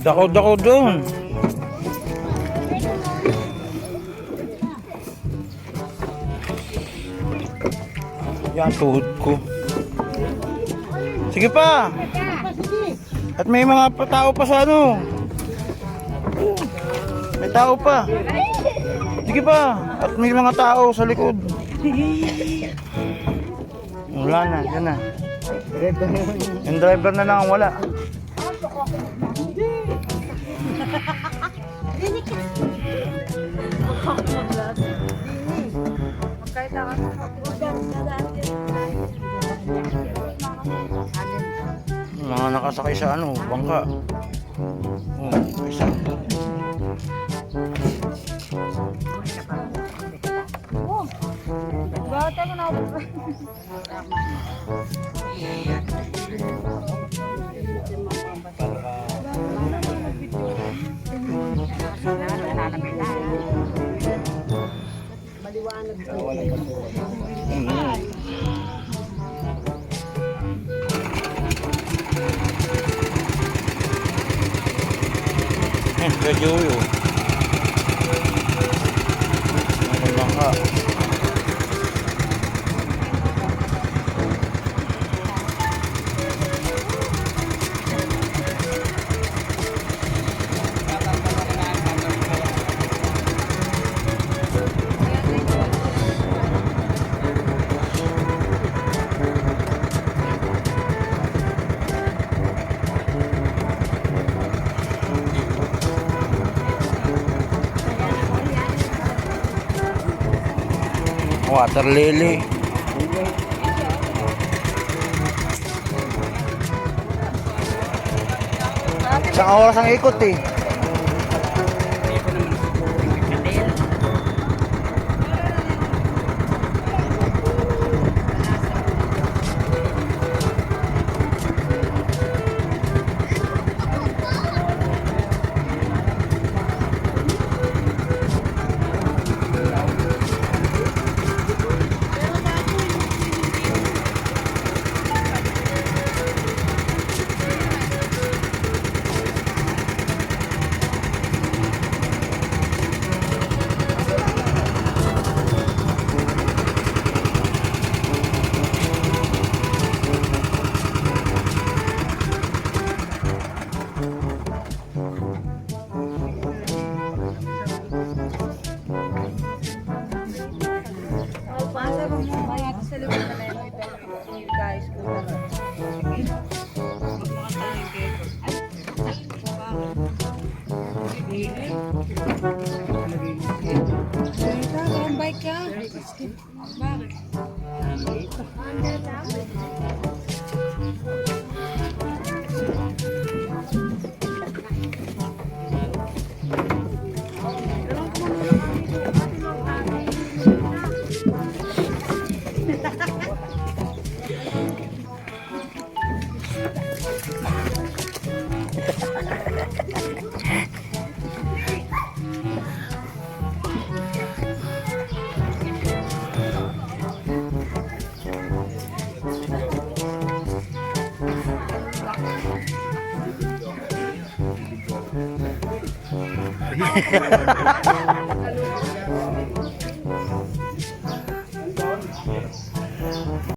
Dako-dako doon. Yan, tuhod ko. Sige pa. At may mga tao pa sa ano. May tao pa. Sige pa. At may mga tao sa likod. Wala na, yan na. Yung driver na lang ang wala. Mga nakasakay sa ano, bangka. Oh, isa. Bata mo na ako. Medyo yun. Ano bangka. Water lily. Isang oras ang ikot eh.